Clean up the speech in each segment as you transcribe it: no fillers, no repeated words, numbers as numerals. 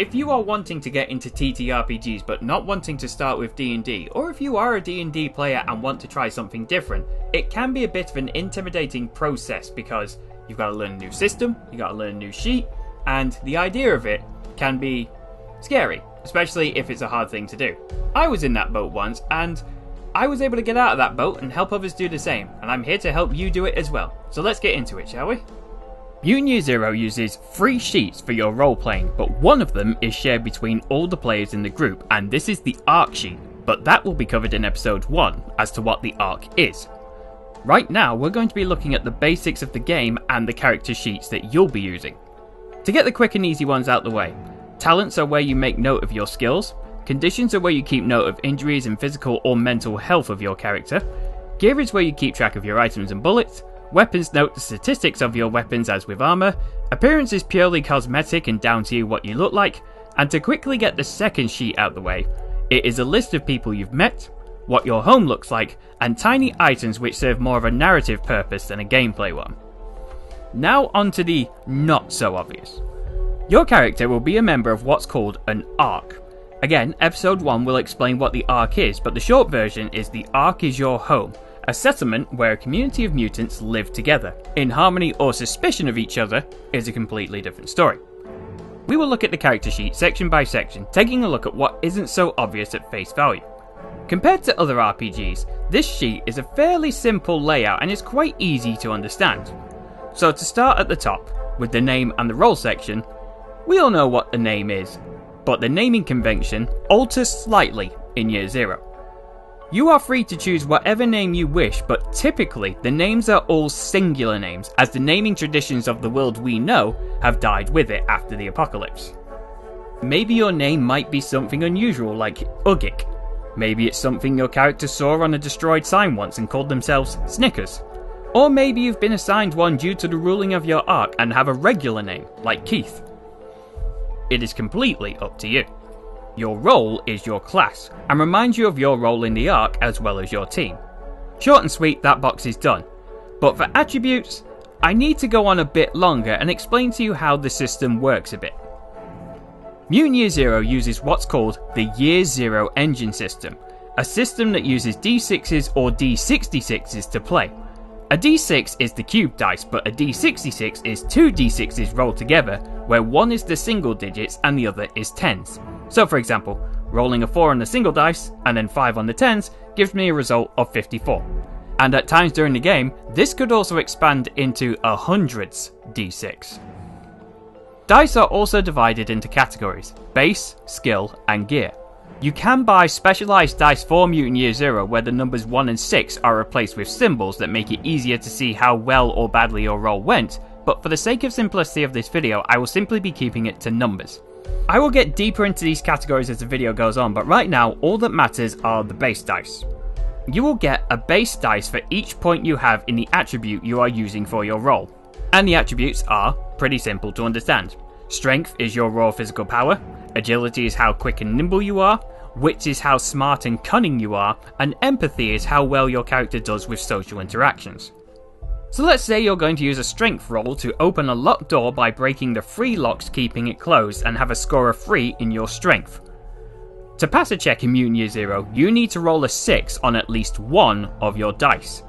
If you are wanting to get into TTRPGs but not wanting to start with D&D, or if you are a D&D player and want to try something different, it can be a bit of an intimidating process because you've got to learn a new system, you've got to learn a new sheet, and the idea of it can be scary, especially if it's a hard thing to do. I was in that boat once, and I was able to get out of that boat and help others do the same, and I'm here to help you do it as well. So let's get into it, shall we? Mutant Year Zero uses 3 sheets for your role playing, but one of them is shared between all the players in the group, and this is the arc sheet, but that will be covered in episode 1 as to what the arc is. Right now, we're going to be looking at the basics of the game and the character sheets that you'll be using. To get the quick and easy ones out the way, talents are where you make note of your skills, conditions are where you keep note of injuries and physical or mental health of your character, gear is where you keep track of your items and bullets, weapons note the statistics of your weapons as with armor, appearance is purely cosmetic and down to you what you look like, and to quickly get the second sheet out the way, it is a list of people you've met, what your home looks like, and tiny items which serve more of a narrative purpose than a gameplay one. Now onto the not so obvious. Your character will be a member of what's called an arc. Again, episode 1 will explain what the arc is, but the short version is the arc is your home. A settlement where a community of mutants live together. In harmony or suspicion of each other is a completely different story. We will look at the character sheet section by section, taking a look at what isn't so obvious at face value. Compared to other RPGs, this sheet is a fairly simple layout and is quite easy to understand. So to start at the top, with the name and the role section, we all know what the name is, but the naming convention alters slightly in Year Zero. You are free to choose whatever name you wish, but typically the names are all singular names, as the naming traditions of the world we know have died with it after the apocalypse. Maybe your name might be something unusual like Ugik. Maybe it's something your character saw on a destroyed sign once and called themselves Snickers. Or maybe you've been assigned one due to the ruling of your arc and have a regular name, like Keith. It is completely up to you. Your role is your class, and reminds you of your role in the arc as well as your team. Short and sweet, that box is done. But for attributes, I need to go on a bit longer and explain to you how the system works a bit. Mutant Year Zero uses what's called the Year Zero engine system, a system that uses D6s or D66s to play. A D6 is the cube dice, but a D66 is 2 D6s rolled together, where one is the single digits and the other is tens. So for example, rolling a 4 on the single dice and then 5 on the tens gives me a result of 54. And at times during the game, this could also expand into a hundreds D6. Dice are also divided into categories: base, skill, and gear. You can buy specialized dice for Mutant Year Zero where the numbers 1 and 6 are replaced with symbols that make it easier to see how well or badly your roll went, but for the sake of simplicity of this video, I will simply be keeping it to numbers. I will get deeper into these categories as the video goes on, but right now all that matters are the base dice. You will get a base dice for each point you have in the attribute you are using for your roll. And the attributes are pretty simple to understand. Strength is your raw physical power, agility is how quick and nimble you are, wit is how smart and cunning you are, and empathy is how well your character does with social interactions. So let's say you're going to use a strength roll to open a locked door by breaking the 3 locks keeping it closed and have a score of 3 in your strength. To pass a check in Mutant Year Zero, you need to roll a 6 on at least one of your dice.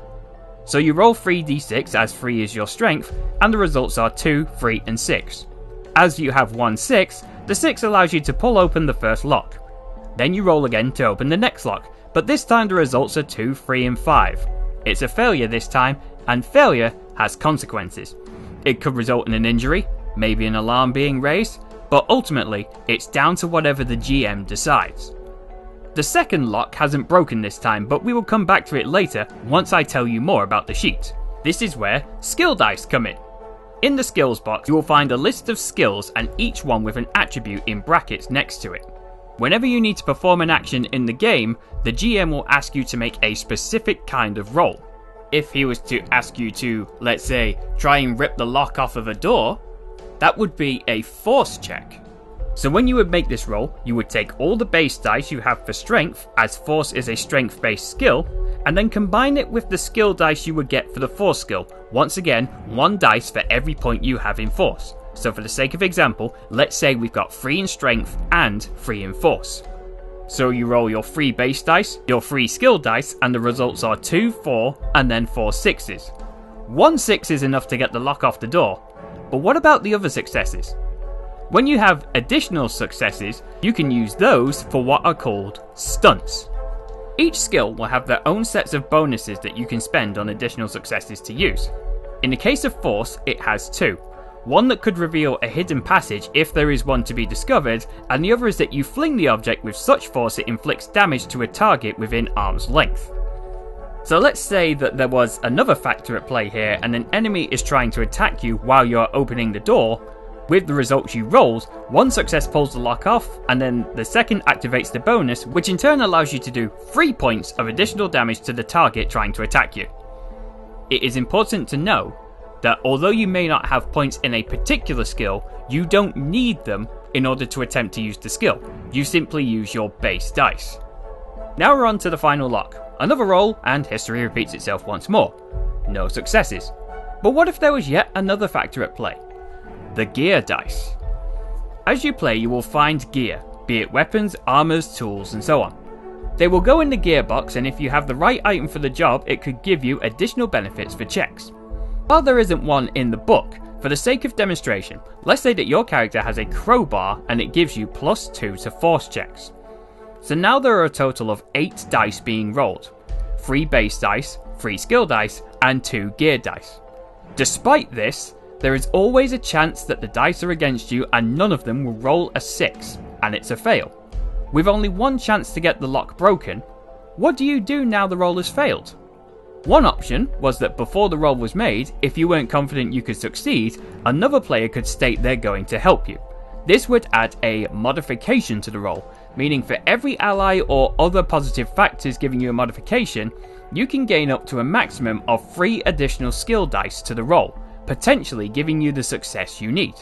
So you roll 3d6 as 3 is your strength, and the results are 2, 3, and 6. As you have 1 6, the 6 allows you to pull open the first lock. Then you roll again to open the next lock, but this time the results are 2, 3, and 5. It's a failure this time, and failure has consequences. It could result in an injury, maybe an alarm being raised, but ultimately it's down to whatever the GM decides. The second lock hasn't broken this time, but we will come back to it later once I tell you more about the sheet. This is where skill dice come in. In the skills box you will find a list of skills and each one with an attribute in brackets next to it. Whenever you need to perform an action in the game, the GM will ask you to make a specific kind of roll. If he was to ask you to, let's say, try and rip the lock off of a door, that would be a force check. So when you would make this roll, you would take all the base dice you have for strength, as force is a strength-based skill, and then combine it with the skill dice you would get for the force skill. Once again, 1 dice for every point you have in force. So for the sake of example, let's say we've got 3 in strength and 3 in force. So you roll your 3 base dice, your 3 skill dice, and the results are 2, 4, and then 4 6s. 1 6 is enough to get the lock off the door, but what about the other successes? When you have additional successes, you can use those for what are called stunts. Each skill will have their own sets of bonuses that you can spend on additional successes to use. In the case of force, it has 2. One that could reveal a hidden passage if there is one to be discovered, and the other is that you fling the object with such force it inflicts damage to a target within arm's length. So let's say that there was another factor at play here and an enemy is trying to attack you while you're opening the door. With the results you rolled, 1 success pulls the lock off, and then the second activates the bonus, which in turn allows you to do 3 points of additional damage to the target trying to attack you. It is important to know that although you may not have points in a particular skill, you don't need them in order to attempt to use the skill. You simply use your base dice. Now we're on to the final lock. Another roll, and history repeats itself once more. No successes. But what if there was yet another factor at play? The gear dice. As you play, you will find gear, be it weapons, armors, tools, and so on. They will go in the gear box, and if you have the right item for the job, it could give you additional benefits for checks. While there isn't one in the book, for the sake of demonstration, let's say that your character has a crowbar and it gives you +2 to force checks. So now there are a total of 8 dice being rolled. 3 base dice, 3 skill dice, and 2 gear dice. Despite this, there is always a chance that the dice are against you and none of them will roll a 6, and it's a fail. With only 1 chance to get the lock broken, what do you do now the roll has failed? One option was that before the roll was made, if you weren't confident you could succeed, another player could state they're going to help you. This would add a modification to the roll, meaning for every ally or other positive factors giving you a modification, you can gain up to a maximum of 3 additional skill dice to the roll, potentially giving you the success you need.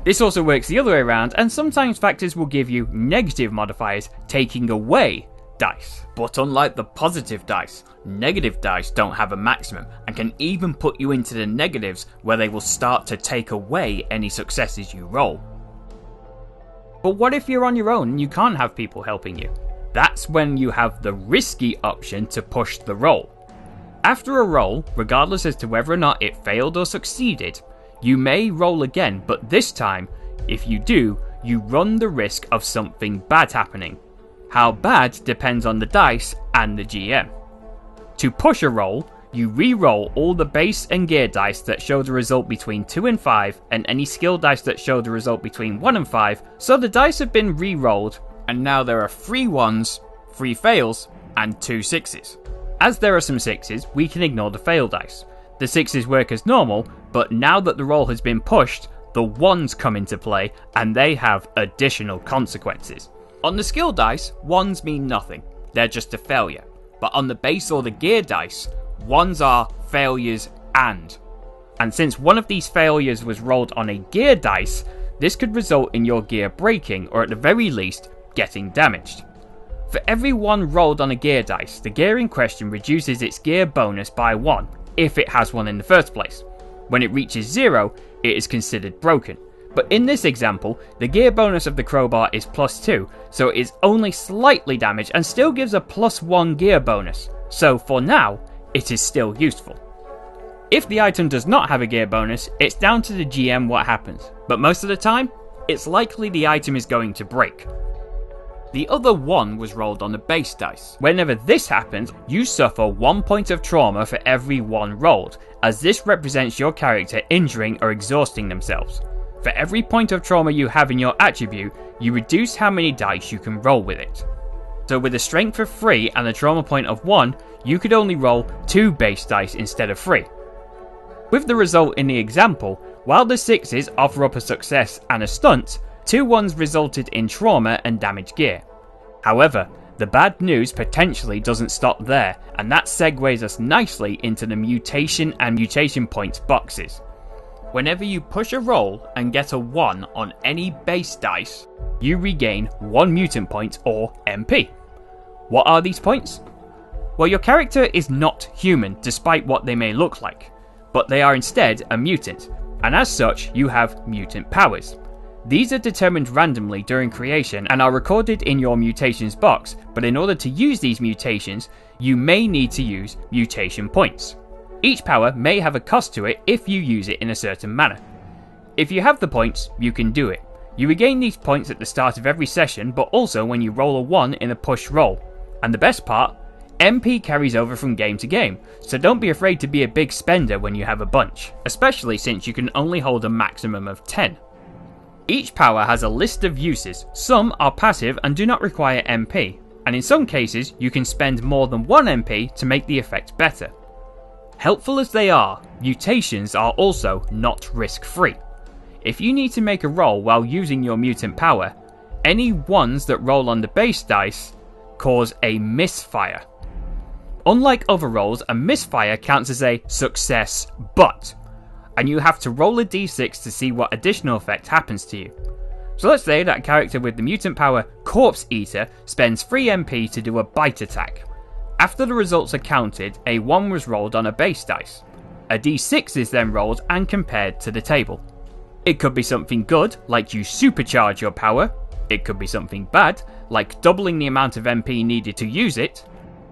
This also works the other way around, and sometimes factors will give you negative modifiers, taking away dice. But unlike the positive dice, negative dice don't have a maximum and can even put you into the negatives where they will start to take away any successes you roll. But what if you're on your own and you can't have people helping you? That's when you have the risky option to push the roll. After a roll, regardless as to whether or not it failed or succeeded, you may roll again, but this time, if you do, you run the risk of something bad happening. How bad depends on the dice and the GM. To push a roll, you re-roll all the base and gear dice that show the result between 2 and 5, and any skill dice that show the result between 1 and 5, so the dice have been re-rolled, and now there are 3 1s, 3 fails, and 2 6s. As there are some 6s, we can ignore the fail dice. The 6s work as normal, but now that the roll has been pushed, the 1s come into play, and they have additional consequences. On the skill dice, 1s mean nothing, they're just a failure. But on the base or the gear dice, 1s are failures and since one of these failures was rolled on a gear dice, this could result in your gear breaking, or at the very least, getting damaged. For every 1 rolled on a gear dice, the gear in question reduces its gear bonus by 1, if it has one in the first place. When it reaches 0, it is considered broken. But in this example, the gear bonus of the crowbar is +2, so it is only slightly damaged and still gives a +1 gear bonus. So for now, it is still useful. If the item does not have a gear bonus, it's down to the GM what happens, but most of the time, it's likely the item is going to break. The other 1 was rolled on the base dice. Whenever this happens, you suffer 1 point of trauma for every 1 rolled, as this represents your character injuring or exhausting themselves. For every point of trauma you have in your attribute, you reduce how many dice you can roll with it. So with a strength of 3 and a trauma point of 1, you could only roll 2 base dice instead of 3. With the result in the example, while the 6s offer up a success and a stunt, 2 1s resulted in trauma and damaged gear. However, the bad news potentially doesn't stop there, and that segues us nicely into the mutation and mutation points boxes. Whenever you push a roll and get a 1 on any base dice, you regain 1 mutant point or MP. What are these points? Well, your character is not human despite what they may look like, but they are instead a mutant, and as such you have mutant powers. These are determined randomly during creation and are recorded in your mutations box, but in order to use these mutations, you may need to use mutation points. Each power may have a cost to it if you use it in a certain manner. If you have the points, you can do it. You regain these points at the start of every session, but also when you roll a 1 in a push roll. And the best part, MP carries over from game to game, so don't be afraid to be a big spender when you have a bunch, especially since you can only hold a maximum of 10. Each power has a list of uses. Some are passive and do not require MP, and in some cases you can spend more than 1 MP to make the effect better. Helpful as they are, mutations are also not risk-free. If you need to make a roll while using your mutant power, any ones that roll on the base dice cause a misfire. Unlike other rolls, a misfire counts as a success but, and you have to roll a d6 to see what additional effect happens to you. So let's say that a character with the mutant power Corpse Eater spends 3 MP to do a bite attack. After the results are counted, a 1 was rolled on a base dice. A d6 is then rolled and compared to the table. It could be something good, like you supercharge your power. It could be something bad, like doubling the amount of MP needed to use it.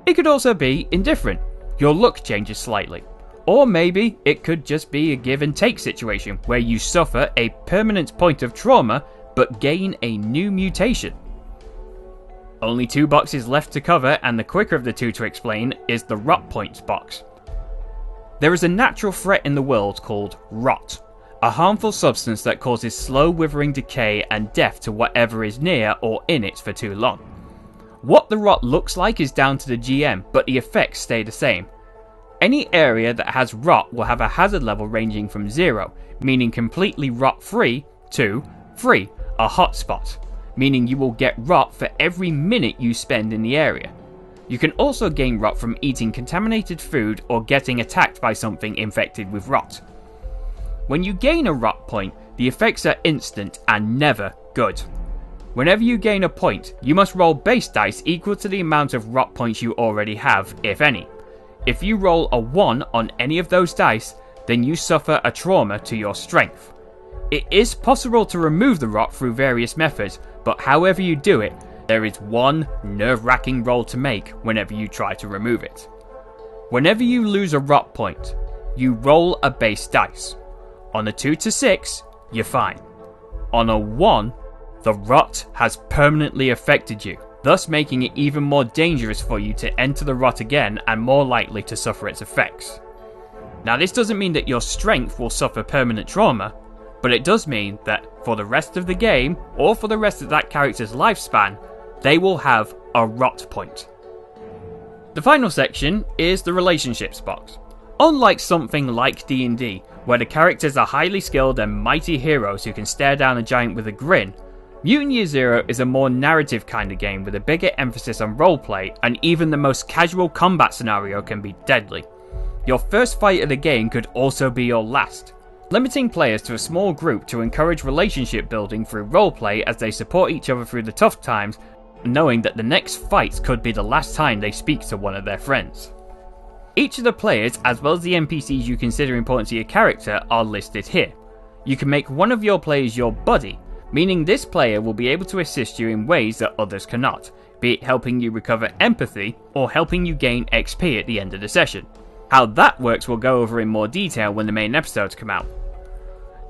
It could also be indifferent. Your luck changes slightly. Or maybe it could just be a give and take situation where you suffer a permanent point of trauma but gain a new mutation. Only 2 boxes left to cover, and the quicker of the 2 to explain is the rot points box. There is a natural threat in the world called rot, a harmful substance that causes slow withering decay and death to whatever is near or in it for too long. What the rot looks like is down to the GM, but the effects stay the same. Any area that has rot will have a hazard level ranging from 0, meaning completely rot free, to free, a hotspot, meaning you will get rot for every minute you spend in the area. You can also gain rot from eating contaminated food or getting attacked by something infected with rot. When you gain a rot point, the effects are instant and never good. Whenever you gain a point, you must roll base dice equal to the amount of rot points you already have, if any. If you roll a 1 on any of those dice, then you suffer a trauma to your strength. It is possible to remove the rot through various methods, but however you do it, there is one nerve-wracking roll to make whenever you try to remove it. Whenever you lose a rot point, you roll a base dice. On a 2 to 6, you're fine. On a 1, the rot has permanently affected you, thus making it even more dangerous for you to enter the rot again and more likely to suffer its effects. Now this doesn't mean that your strength will suffer permanent trauma, but it does mean that for the rest of the game, or for the rest of that character's lifespan, they will have a rot point. The final section is the relationships box. Unlike something like D&D, where the characters are highly skilled and mighty heroes who can stare down a giant with a grin, Mutant Year Zero is a more narrative kind of game with a bigger emphasis on roleplay, and even the most casual combat scenario can be deadly. Your first fight of the game could also be your last. Limiting players to a small group to encourage relationship building through roleplay as they support each other through the tough times, knowing that the next fight could be the last time they speak to one of their friends. Each of the players, as well as the NPCs you consider important to your character, are listed here. You can make one of your players your buddy, meaning this player will be able to assist you in ways that others cannot, be it helping you recover empathy or helping you gain XP at the end of the session. How that works we'll go over in more detail when the main episodes come out.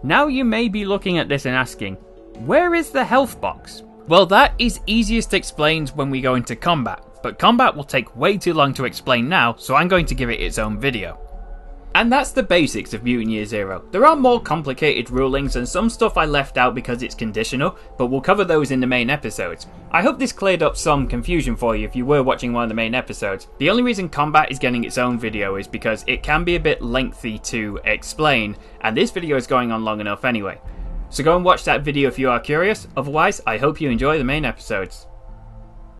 Now you may be looking at this and asking, where is the health box? Well, that is easiest explained when we go into combat, but combat will take way too long to explain now, so I'm going to give it its own video. And that's the basics of Mutant Year Zero. There are more complicated rulings and some stuff I left out because it's conditional, but we'll cover those in the main episodes. I hope this cleared up some confusion for you if you were watching one of the main episodes. The only reason combat is getting its own video is because it can be a bit lengthy to explain, and this video is going on long enough anyway. So go and watch that video if you are curious, otherwise I hope you enjoy the main episodes.